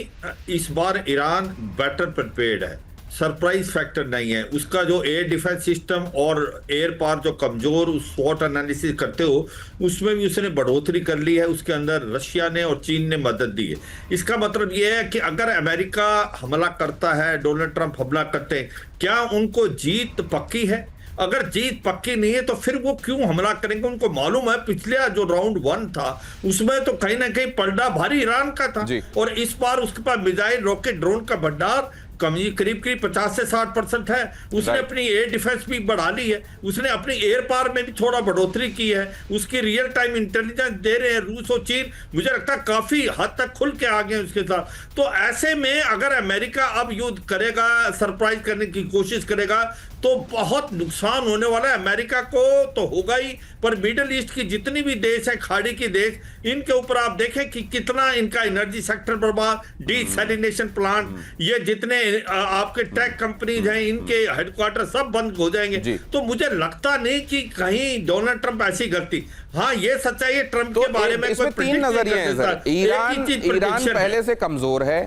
इस बार ईरान बेटर प्रिपेयर्ड है, सरप्राइज फैक्टर नहीं है। उसका जो एयर डिफेंस सिस्टम और एयर पावर जो कमजोर, उस स्वॉट एनालिसिस करते हो उसमें भी उसने बढ़ोतरी कर ली है। उसके अंदर रशिया ने और चीन ने मदद दी है। इसका मतलब यह है कि अगर अमेरिका हमला करता है, डोनाल्ड ट्रंप हमला करते हैं, क्या उनको जीत पक्की है? अगर जीत पक्की नहीं है तो फिर वो क्यों हमला करेंगे? उनको मालूम है पिछले जो राउंड 1 था उसमें तो कहीं ना कहीं पलड़ा भारी ईरान का था, और इस बार उसके पास मिसाइल, रॉकेट, ड्रोन का भंडार करीब 50 से 60% है। उसने अपनी एयर डिफेंस भी बढ़ा ली है, उसने अपनी एयर पावर में भी थोड़ा बढ़ोतरी की है, उसकी रियल टाइम इंटेलिजेंस दे रहे हैं रूस और चीन। मुझे लगता है काफी हद तक खुल के आ गए उसके साथ। तो ऐसे में अगर अमेरिका अब युद्ध करेगा, सरप्राइज करने की कोशिश करेगा, तो बहुत नुकसान होने वाला है। अमेरिका को तो होगा ही, पर मिडिल ईस्ट की जितनी भी देश है, खाड़ी के देश, इनके ऊपर आप देखें कि कितना इनका एनर्जी सेक्टर बर्बाद, डीसैलिनेशन प्लांट, ये जितने आपके टेक कंपनीज हैं, इनके हेडक्वार्टर सब बंद हो जाएंगे। तो मुझे लगता नहीं कि कहीं डोनाल्ड ट्रंप ऐसी गलती। हाँ, ये सच्चाई है ट्रंप के बारे में इसमें 3 नजरिए हैं सर। ईरान पहले से कमजोर है,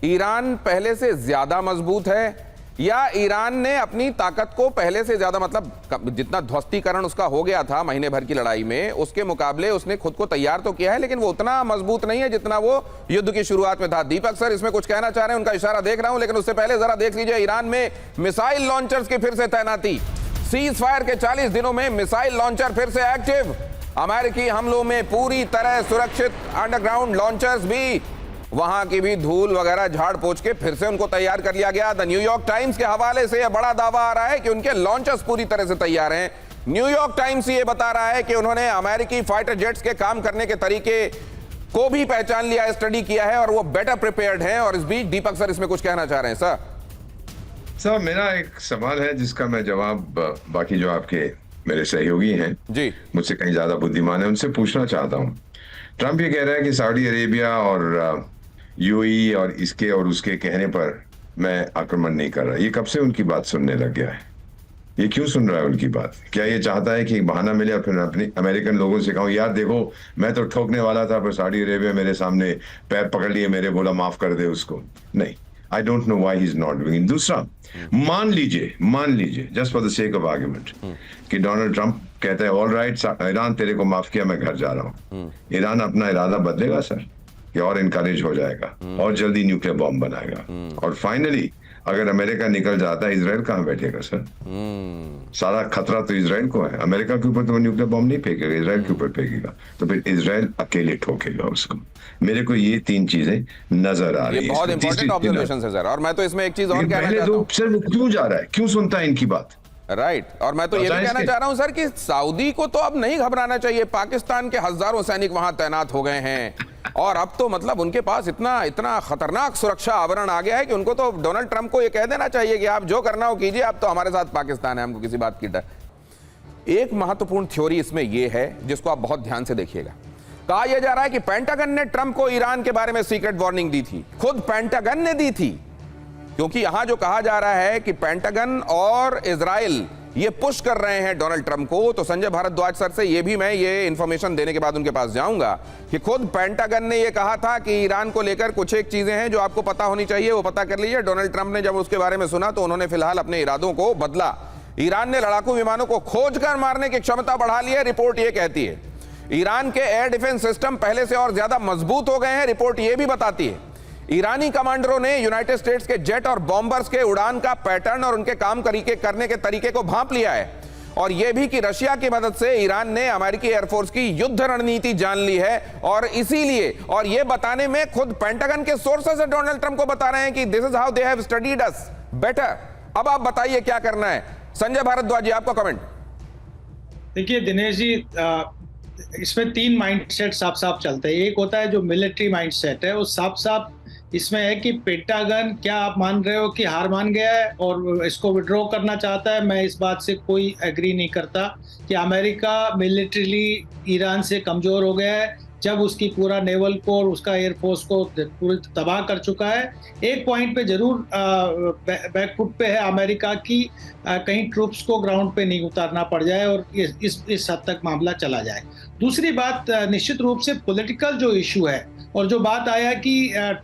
ईरान पहले से ज्यादा मजबूत है, या ईरान ने अपनी ताकत को पहले से ज्यादा, मतलब जितना ध्वस्तीकरण उसका हो गया था महीने भर की लड़ाई में, उसके मुकाबले उसने खुद को तैयार तो किया है, लेकिन वो उतना मजबूत नहीं है जितना वो युद्ध की शुरुआत में था। दीपक सर इसमें कुछ कहना चाह रहे हैं, उनका इशारा देख रहा हूं, लेकिन उससे पहले जरा देख लीजिए ईरान में मिसाइल लॉन्चर्स की फिर से तैनाती। सीज फायर के 40 दिनों में मिसाइल लॉन्चर फिर से एक्टिव। अमेरिकी हमलों में पूरी तरह सुरक्षित अंडरग्राउंड लॉन्चर्स भी, वहां की भी धूल वगैरह झाड़ पोंछ के फिर से उनको तैयार कर लिया गया। द न्यूयॉर्क टाइम्स के हवाले से यह बड़ा दावा आ रहा है कि उनके लॉन्चर्स पूरी तरह से तैयार हैं। न्यूयॉर्क टाइम्स ये बता रहा है कि उन्होंने अमेरिकी फाइटर जेट्स के काम करने के तरीके को भी पहचान लिया, स्टडी किया है, और वो बेटर प्रिपेयर्ड हैं। और इस बीच दीपक सर इसमें कुछ कहना चाह रहे हैं। सर मेरा एक सवाल है जिसका मैं जवाब बाकी जो आपके मेरे सहयोगी हैं जी, मुझसे कहीं ज्यादा बुद्धिमान है, उनसे पूछना चाहता हूं। ट्रंप ये कह रहा है कि सऊदी अरेबिया और यूएई और इसके और उसके कहने पर मैं आक्रमण नहीं कर रहा। ये कब से उनकी बात सुनने लग गया है? ये क्यों सुन रहा है उनकी बात? क्या ये चाहता है कि बहाना मिले और फिर अपने अमेरिकन लोगों से कहूं, यार देखो मैं तो ठोकने वाला था पर सऊदी अरेबिया मेरे सामने पैर पकड़ लिए मेरे, बोला माफ कर दे उसको? नहीं, I don't know why he is not doing. दूसरा, मान लीजिए just for the sake of argument कि डोनाल्ड ट्रंप कहता है ऑल राइट ईरान तेरे को माफ किया, मैं घर जा रहा हूं। ईरान अपना इरादा बदलेगा सर, या और इनकरेज हो जाएगा और जल्दी न्यूक्लियर बॉम्ब बनाएगा? और फाइनली अगर अमेरिका निकल जाता है, इजराइल कहां बैठेगा सर? सारा खतरा तो इजराइल को है। अमेरिका के ऊपर तो न्यूक्लियर बॉम्ब नहीं फेंकेगा, इजराइल के ऊपर फेंकेगा, तो फिर इजराइल अकेले ठोकेगा उसको। मेरे को ये 3 चीजें नजर आ रही है। बहुत इंपॉर्टेंट ऑब्जर्वेशन है सर। और मैं तो इसमें एक चीज और कहना चाहता हूं सर, वो क्यों जा रहा है, क्यों सुनता है इनकी बात? राइट और मैं तो ये भी कहना चाह रहा हूं सर कि सऊदी को तो अब नहीं घबराना चाहिए। पाकिस्तान के हजारों सैनिक वहां तैनात हो गए हैं, और अब तो मतलब उनके पास इतना खतरनाक सुरक्षा आवरण आ गया है कि उनको तो डोनाल्ड ट्रंप को ये कह देना चाहिए कि आप जो करना हो कीजिए, आप तो हमारे साथ पाकिस्तान है, हमको किसी बात की डर। एक महत्वपूर्ण थ्योरी इसमें यह है जिसको आप बहुत ध्यान से देखिएगा। कहा यह जा रहा है कि पेंटागन ने ट्रंप को ईरान के बारे में सीक्रेट वार्निंग दी थी, खुद पेंटागन ने दी थी, क्योंकि यहां जो कहा जा रहा है कि पेंटागन और इजराइल ये पुश कर रहे हैं डोनाल्ड ट्रंप को। तो संजय भारद्वाज सर से ये भी मैं ये इंफॉर्मेशन देने के बाद उनके पास जाऊंगा कि खुद पेंटागन ने ये कहा था कि ईरान को लेकर कुछ एक चीजें हैं जो आपको पता होनी चाहिए, वो पता कर लीजिए। डोनाल्ड ट्रंप ने जब उसके बारे में सुना तो उन्होंने फिलहाल अपने इरादों को बदला। ईरान ने लड़ाकू विमानों को खोजकर मारने की क्षमता बढ़ा ली है, रिपोर्ट ये कहती है। ईरान के एयर डिफेंस सिस्टम पहले से और ज्यादा मजबूत हो गए हैं, रिपोर्ट ये भी बताती है। ईरानी कमांडरों ने यूनाइटेड स्टेट्स के जेट और बॉम्बर्स के उड़ान का पैटर्न और उनके काम करने के तरीके को भांप लिया है, और यह भी कि रशिया की मदद से ईरान ने अमेरिकी एयरफोर्स की युद्ध रणनीति जान ली है। और इसीलिए, और यह बताने में खुद पेंटागन के सोर्सेस डोनाल्ड ट्रंप को बता रहे हैं कि this is how they have studied us better. अब आप बताइए क्या करना है। संजय भारद्वाज जी, आपका कमेंट। देखिए दिनेश जी, इसमें 3 माइंडसेट साफ साफ चलते हैं। एक होता है जो मिलिट्री माइंडसेट है, वो साफ साफ इसमें है कि पेंटागन, क्या आप मान रहे हो कि हार मान गया है और इसको विड्रॉ करना चाहता है? मैं इस बात से कोई एग्री नहीं करता कि अमेरिका मिलिट्रीली ईरान से कमजोर हो गया है। जब उसकी पूरा नेवल को और उसका एयरफोर्स को पूरी तबाह कर चुका है। एक पॉइंट पे जरूर बैकफुट पे है अमेरिका की, कहीं ट्रूप्स को ग्राउंड पे नहीं उतारना पड़ जाए और इस हद तक मामला चला जाए। दूसरी बात, निश्चित रूप से पॉलिटिकल जो इशू है और जो बात आया कि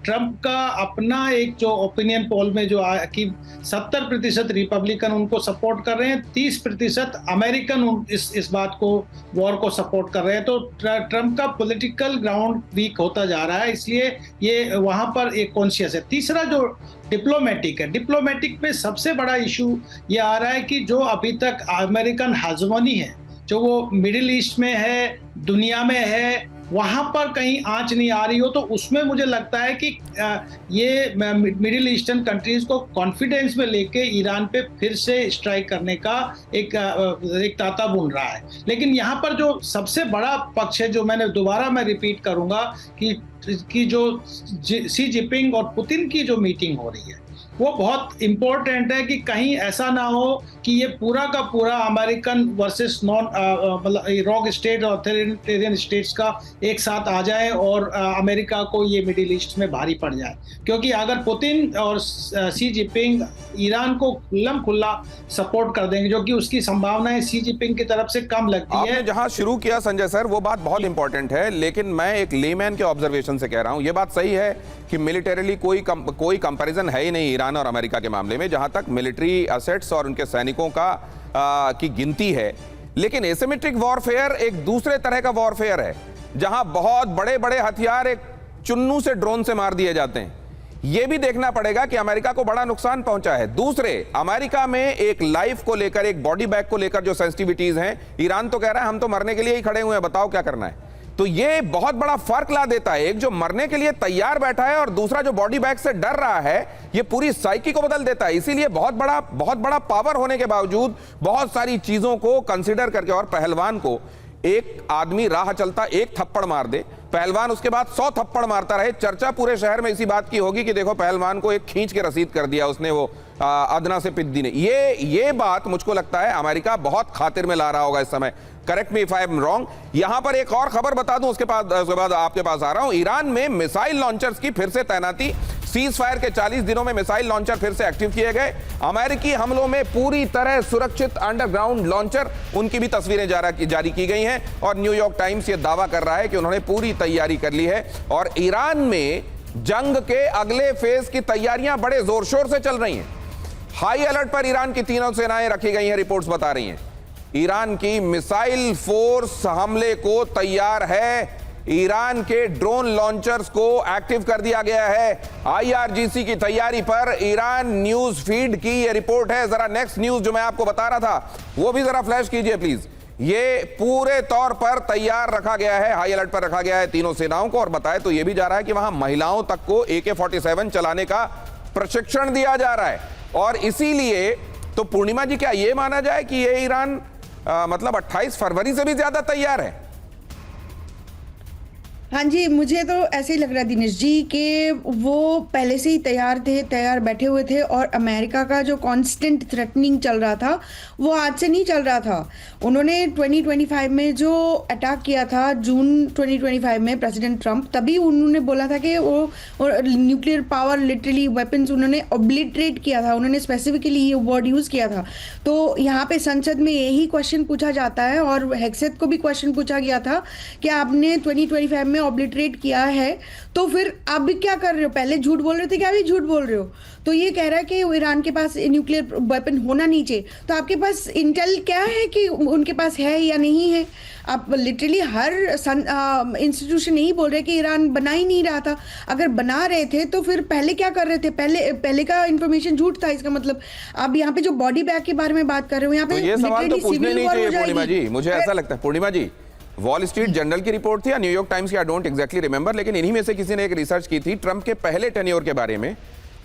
ट्रंप का अपना एक जो ओपिनियन पोल में जो आया कि 70% रिपब्लिकन उनको सपोर्ट कर रहे हैं, 30% अमेरिकन इस बात को, वॉर को सपोर्ट कर रहे हैं। तो ट्रंप का पॉलिटिकल ग्राउंड वीक होता जा रहा है, इसलिए ये वहां पर एक कॉन्शियस है। तीसरा जो डिप्लोमेटिक है, डिप्लोमेटिक में सबसे बड़ा इशू ये आ रहा है कि जो अभी तक अमेरिकन हेजेमनी है, जो वो मिडिल ईस्ट में है, दुनिया में है, वहां पर कहीं आंच नहीं आ रही हो, तो उसमें मुझे लगता है कि ये मिडिल ईस्टर्न कंट्रीज को कॉन्फिडेंस में लेके ईरान पे फिर से स्ट्राइक करने का एक तांता बुन रहा है। लेकिन यहाँ पर जो सबसे बड़ा पक्ष है, जो मैं रिपीट करूंगा कि जो शी जिनपिंग और पुतिन की जो मीटिंग हो रही है वो बहुत इंपॉर्टेंट है कि कहीं ऐसा ना हो कि ये पूरा का पूरा अमेरिकन वर्सेस नॉन मतलब रॉक स्टेट और ऑथोरिटेरियन स्टेट्स का एक साथ आ जाए और अमेरिका को ये मिडिल ईस्ट में भारी पड़ जाए। क्योंकि अगर पुतिन और शी जिनपिंग ईरान को खुल्ला सपोर्ट कर देंगे, जो कि उसकी संभावनाएं शी जिनपिंग की तरफ से कम लगती है। आपने जहां शुरू किया संजय सर, वो बात बहुत इंपॉर्टेंट है, लेकिन मैं एक लेमैन के ऑब्जर्वेशन से कह रहा हूं, ये बात सही है कि मिलिटरीली कोई कंपैरिजन है ही नहीं ईरान और अमेरिका के मामले में, जहां तक मिलिट्री एसेट्स और उनके सैनिकों का की गिनती है। लेकिन एसिमेट्रिक वॉरफेयर एक दूसरे तरह का वॉरफेयर है, जहां बहुत बड़े बड़े हथियार एक चुन्नू से, ड्रोन से मार दिए जाते हैं। यह भी देखना पड़ेगा कि अमेरिका को बड़ा नुकसान पहुंचा है। दूसरे, अमेरिका में एक लाइफ को लेकर, एक बॉडी बैग को लेकर जो सेंसिटिविटीज हैं, ईरान तो कह रहा है हम तो मरने के लिए ही खड़े हुए हैं, बताओ क्या करना है। तो ये बहुत बड़ा फर्क ला देता है, एक जो मरने के लिए तैयार बैठा है और दूसरा जो बॉडी बैग से डर रहा है, ये पूरी साइकी को बदल देता है। इसीलिए बहुत बड़ा पावर होने के बावजूद बहुत सारी चीजों को कंसीडर करके, और पहलवान को एक आदमी राह चलता एक थप्पड़ मार दे, पहलवान उसके बाद 100 थप्पड़ मारता रहे, चर्चा पूरे शहर में इसी बात की होगी कि देखो पहलवान को एक खींच के रसीद कर दिया उसने, वो अदना से पिद्दी ने। ये बात मुझको लगता है अमेरिका बहुत खातिर में ला रहा होगा इस समय। Correct me if I am wrong. यहां पर एक और खबर बता दूं, उसके बाद आपके पास आ रहा हूं। ईरान में मिसाइल लॉन्चर्स की फिर से तैनाती, सीज फायर के 40 दिनों में मिसाइल लॉन्चर फिर से एक्टिव किए गए। अमेरिकी हमलों में पूरी तरह सुरक्षित अंडरग्राउंड लॉन्चर, उनकी भी तस्वीरें जारी की गई हैं और न्यूयॉर्क टाइम्स ये दावा कर रहा है कि उन्होंने पूरी तैयारी कर ली है। और ईरान में जंग के अगले फेज की तैयारियां बड़े जोर शोर से चल रही हैं। हाई अलर्ट पर ईरान की तीनों सेनाएं रखी गई हैं, रिपोर्ट्स बता रही हैं। ईरान की मिसाइल फोर्स हमले को तैयार है, ईरान के ड्रोन लॉन्चर्स को एक्टिव कर दिया गया है। आईआरजीसी की तैयारी पर ईरान न्यूज फीड की यह रिपोर्ट है। जरा नेक्स्ट न्यूज जो मैं आपको बता रहा था वो भी जरा फ्लैश कीजिए प्लीज। ये पूरे तौर पर तैयार रखा गया है, हाई अलर्ट पर रखा गया है तीनों सेनाओं को। और बताए तो यह भी जा रहा है कि वहां महिलाओं तक को AK-47 चलाने का प्रशिक्षण दिया जा रहा है। और इसीलिए तो पूर्णिमा जी, क्या यह माना जाए कि यह ईरान मतलब 28 फरवरी से भी ज्यादा तैयार है? हाँ जी, मुझे तो ऐसे ही लग रहा है दिनेश जी कि वो पहले से ही तैयार बैठे हुए थे। और अमेरिका का जो कांस्टेंट थ्रेटनिंग चल रहा था वो आज से नहीं चल रहा था। उन्होंने 2025 में जो अटैक किया था, जून 2025 में प्रेसिडेंट ट्रंप, तभी उन्होंने बोला था कि वो न्यूक्लियर पावर, लिटरली वेपन्स उन्होंने ऑब्लिटरेट किया था। उन्होंने स्पेसिफिकली ये वर्ड यूज़ किया था। तो यहाँ पे संसद में यही क्वेश्चन पूछा जाता है और हेक्सेथ को भी क्वेश्चन पूछा गया था कि आपने 2025 में ऑब्लिटरेट किया है तो फिर आप भी क्या कर रहे हो? पहले झूठ बोल रहे थे, क्या अभी झूठ बोल रहे हो? तो ये कह रहा है कि ईरान के पास न्यूक्लियर वेपन होना नहीं चाहिए। तो आपके पास इंटेल क्या है कि उनके पास है या नहीं है? आप लिटरली हर इंस्टीट्यूशन यही बोल रहे कि ईरान बना ही नहीं रहा था। अगर बना रहे थे तो फिर पहले क्या कर रहे थे? पहले का इंफॉर्मेशन झूठ था। इसका मतलब आप यहाँ पे जो बॉडी बैग के बारे में बात कर रहे हो, यहाँ पे ये सवाल तो पूछने नहीं चाहिए पूर्णिमा जी, मुझे ऐसा लगता है। पूर्णिमा जी, वॉल स्ट्रीट जर्नल की रिपोर्ट थी या न्यूयॉर्क टाइम्स की, आई डोंट एग्जैक्टली रिमेंबर, लेकिन इन्हीं में से किसी ने एक रिसर्च की थी ट्रंप के पहले टेन्योर के बारे में।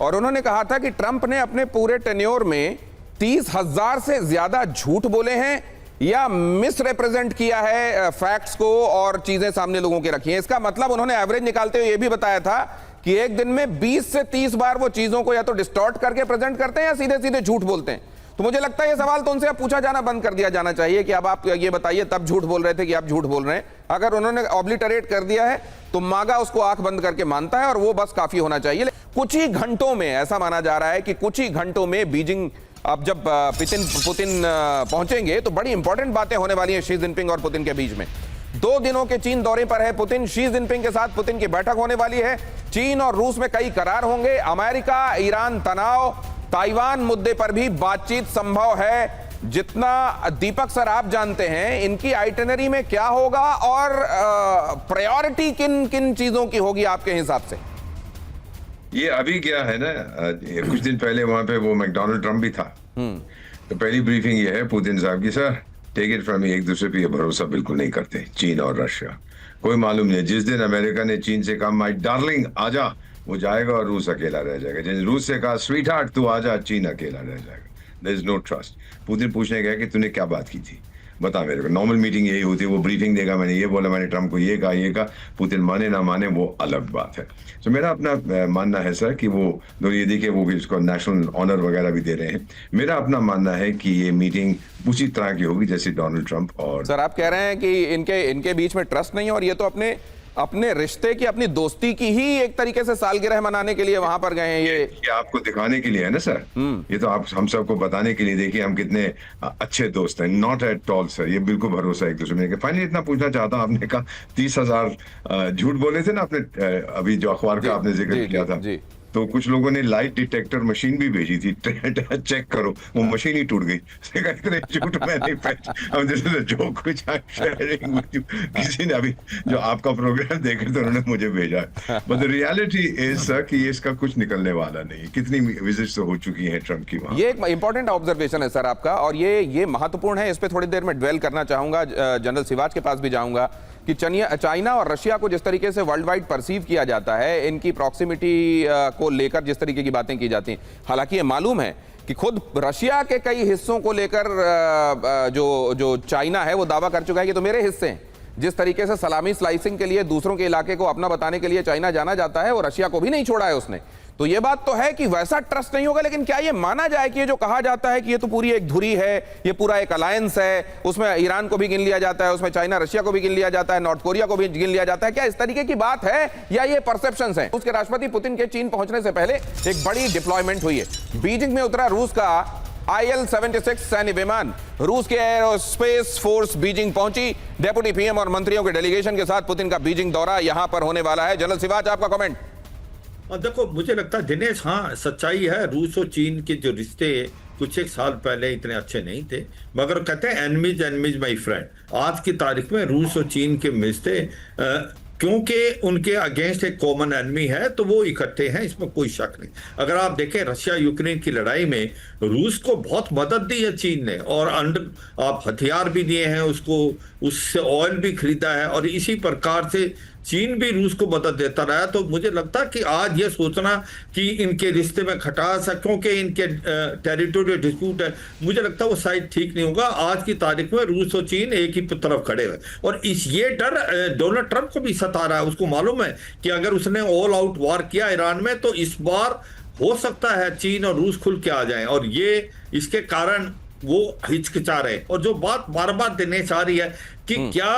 और उन्होंने कहा था कि ट्रंप ने अपने पूरे टेन्योर में 30,000 से ज्यादा झूठ बोले हैं या मिस रिप्रेजेंट किया है फैक्ट्स को और चीजें सामने लोगों के रखी हैं। इसका मतलब उन्होंने एवरेज निकालते हुए यह भी बताया था कि एक दिन में 20 से 30 बार वो चीजों को या तो डिस्टॉर्ट करके प्रेजेंट करते हैं या सीधे सीधे झूठ बोलते हैं। तो मुझे लगता है ये सवाल तो उनसे अब पूछा जाना बंद कर दिया जाना चाहिए कि अब आप ये बताइए, तब झूठ बोल रहे थे कि आप झूठ बोल रहे हैं। अगर उन्होंने ऑब्लिटरेट कर दिया है तो मागा उसको आंख बंद करके मानता है और वो बस काफी होना चाहिए। कुछ ही घंटों में, ऐसा माना जा रहा है कि कुछ ही घंटों में बीजिंग, अब जब पुतिन पहुंचेंगे तो बड़ी इंपॉर्टेंट बातें होने वाली हैं शी जिनपिंग और पुतिन के बीच में। 2 दिनों के चीन दौरे पर है पुतिन। शी जिनपिंग के साथ पुतिन की बैठक होने वाली है। चीन और रूस में कई करार होंगे। अमेरिका ईरान तनाव, ताइवान मुद्दे पर भी बातचीत संभव है। जितना दीपक सर आप जानते हैं इनकी आइटिनरी में क्या होगा और प्रायोरिटी किन किन चीजों की होगी आपके हिसाब से? ये अभी क्या है ना, कुछ दिन पहले वहां पे वो मैकडोनाल्ड ट्रम्प भी था। तो पहली ब्रीफिंग ये है पुतिन साहब की, sir take it from me, एक दूसरे पे ये भरोसा बिल्कुल नहीं करते चीन और रशिया। कोई मालूम नहीं, जिस दिन अमेरिका ने चीन से कहा माय डार्लिंग आजा, वो जाएगा और रूस अकेला रह जाएगा। जिस रूस से कहा स्वीट हार्ट तू आजा, चीन अकेला रह जाएगा। There is no trust. Putin पूछने गया कि तूने क्या बात की थी, बता मेरे को। नॉर्मल मीटिंग यही होती है, वो ब्रीफिंग देगा, मैंने ये बोला, मैंने ट्रम्प को ये कहा। पुतिन माने ना माने वो अलग बात है। तो मेरा अपना मानना है सर कि वो ये देखिए, वो भी उसको नेशनल ऑनर वगैरह भी दे रहे हैं। मेरा अपना मानना है कि ये मीटिंग उसी तरह की होगी जैसे डोनाल्ड ट्रम्प और। सर आप कह रहे हैं कि इनके बीच में ट्रस्ट नहीं है और ये तो अपने रिश्ते की, अपनी दोस्ती की ही एक तरीके से सालगिरह मनाने के लिए वहां पर गए हैं। ये आपको दिखाने के लिए है ना सर, ये तो आप हम सबको बताने के लिए। देखिए हम कितने अच्छे दोस्त हैं। नॉट एट ऑल सर, ये बिल्कुल भरोसा एक दूसरे में। फाइनली इतना पूछना चाहता हूँ, आपने कहा 30,000 झूठ बोले थे ना आपने, अभी जो अखबार का आपने जिक्र किया था, तो कुछ लोगों ने लाइट डिटेक्टर मशीन भी भेजी थी, चेक करो, वो मशीन ही टूट गई। इतने झूठ मैं नहीं पहचान, जो कुछ किसी ने अभी जो आपका प्रोग्राम देखे तो उन्होंने मुझे भेजा। But the reality is sir कि इसका कुछ निकलने वाला नहीं। कितनी विजिट्स तो हो चुकी हैं ट्रम्प की वहां। ये एक इंपॉर्टेंट ऑब्जर्वेशन है सर आपका, और ये महत्वपूर्ण है। इस पे थोड़ी देर में ड्वेल करना चाहूंगा। जनरल सिवाच के पास भी जाऊंगा कि चाइना और रशिया को जिस तरीके से वर्ल्ड वाइड परसीव किया जाता है, इनकी प्रॉक्सिमिटी को लेकर जिस तरीके की बातें की जाती हैं, हालांकि ये मालूम है कि खुद रशिया के कई हिस्सों को लेकर जो चाइना है वो दावा कर चुका है कि तो मेरे हिस्से हैं। जिस तरीके से सलामी स्लाइसिंग के लिए दूसरों के इलाके को अपना बताने के लिए चाइना जाना जाता है, वो रशिया को भी नहीं छोड़ा है उसने। तो ये बात तो है कि वैसा ट्रस्ट नहीं होगा, लेकिन क्या ये माना जाए कि ये जो कहा जाता है कि ये तो पूरी एक धुरी है, ये पूरा एक अलायंस है, उसमें ईरान को भी गिन लिया जाता है, उसमें चाइना रशिया को भी गिन लिया जाता है, नॉर्थ कोरिया को भी गिन लिया जाता है, क्या इस तरीके की बात है या ये परसेप्शंस हैं? उसके राष्ट्रपति पुतिन के चीन पहुंचने से पहले एक बड़ी डिप्लॉयमेंट हुई है। बीजिंग में उतरा रूस का IL-76 सैन्य विमान। रूस के एरोस्पेस फोर्स बीजिंग पहुंची। डेप्यूटी PM और मंत्रियों के डेलीगेशन के साथ पुतिन का बीजिंग दौरा यहां पर होने वाला है। जनरल सिवाच, आपका कमेंट। देखो, मुझे लगता है दिनेश, हाँ सच्चाई है, रूस और चीन के जो रिश्ते कुछ एक साल पहले इतने अच्छे नहीं थे, मगर कहते हैं एनमीज माई फ्रेंड। आज की तारीख में रूस और चीन के रिश्ते क्योंकि उनके अगेंस्ट एक कॉमन एनिमी है तो वो इकट्ठे हैं, इसमें कोई शक नहीं। अगर आप देखें रशिया यूक्रेन की लड़ाई में रूस को बहुत मदद दी है चीन ने, और आप हथियार भी दिए हैं उसको, उससे ऑयल भी खरीदा है, और इसी प्रकार से चीन भी रूस को मदद देता रहा। तो मुझे लगता है कि आज ये सोचना कि इनके रिश्ते में खटास है क्योंकि इनके टेरिटोरियल डिस्प्यूट है, मुझे लगता है वो शायद ठीक नहीं होगा। आज की तारीख में रूस और चीन एक ही तरफ खड़े हैं, और ये डर डोनाल्ड ट्रंप को भी सता रहा है। उसको मालूम है कि अगर उसने ऑल आउट वार किया ईरान में तो इस बार हो सकता है चीन और रूस खुल के आ जाएं, और ये इसके कारण वो हिचकिचा रहे। और जो बात बार बार दिनेश आ रही है कि क्या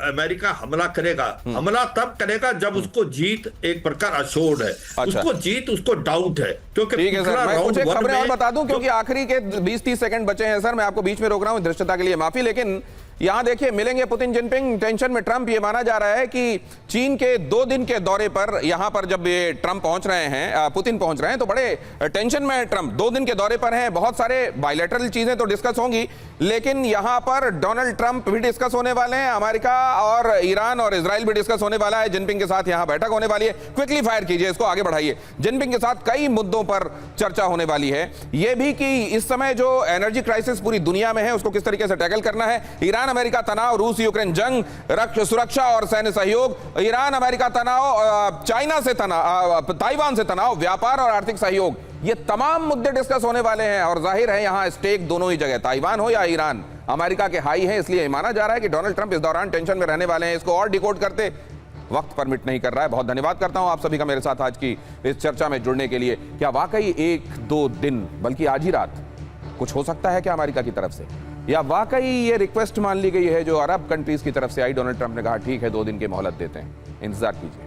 अमेरिका हमला करेगा, हमला तब करेगा जब उसको जीत एक प्रकार अश्योर्ड है। अच्छा। उसको जीत, उसको डाउट है, क्योंकि ठीक है सर, मैं कुछ खबरें और बता दूं क्योंकि आखिरी के 20-30 सेकंड बचे हैं सर। मैं आपको बीच में रोक रहा हूं, दृष्टता के लिए माफी। लेकिन यहां देखिए, मिलेंगे पुतिन जिनपिंग, टेंशन में ट्रंप। ये माना जा रहा है कि चीन के 2 दिन के दौरे पर यहां पर जब ये ट्रंप पहुंच रहे हैं, पुतिन पहुंच रहे हैं, तो बड़े टेंशन में है ट्रंप। 2 दिन के दौरे पर हैं, बहुत सारे बायलैटरल चीजें तो डिस्कस होंगी, लेकिन यहां पर डोनाल्ड ट्रंप भी डिस्कस होने वाले हैं, अमेरिका और ईरान और इजराइल भी डिस्कस होने वाला है। जिनपिंग के साथ यहां बैठक होने वाली है। क्विकली फायर कीजिए, इसको आगे बढ़ाइए। जिनपिंग के साथ कई मुद्दों पर चर्चा होने वाली है, यह भी कि इस समय जो एनर्जी क्राइसिस पूरी दुनिया में है उसको किस तरीके से टैकल करना है। ईरान अमेरिका तनाव, रूस यूक्रेन जंग, सुरक्षा और सैन्य सहयोग, ईरान अमेरिका तनाव, चाइना से तनाव, ताइवान से तनाव, व्यापार और आर्थिक सहयोग, ये तमाम मुद्दे डिस्कस होने वाले हैं। और जाहिर है यहां स्टेक दोनों ही जगह, ताइवान हो या ईरान, अमेरिका के हाई है। इसलिए माना जा रहा है कि डोनाल्ड ट्रंप इस दौरान टेंशन में रहने वाले हैं। इसको और डिकोड करते वक्त परमिट नहीं कर रहा है। बहुत धन्यवाद करता हूं आप सभी का मेरे साथ आज की इस चर्चा में जुड़ने के लिए। क्या वाकई 1-2 दिन, बल्कि आज ही रात कुछ हो सकता है क्या अमेरिका की तरफ से, या वाकई ये रिक्वेस्ट मान ली गई है जो अरब कंट्रीज की तरफ से आई? डोनाल्ड ट्रंप ने कहा ठीक है 2 दिन की मोहलत देते हैं, इंतजार कीजिए।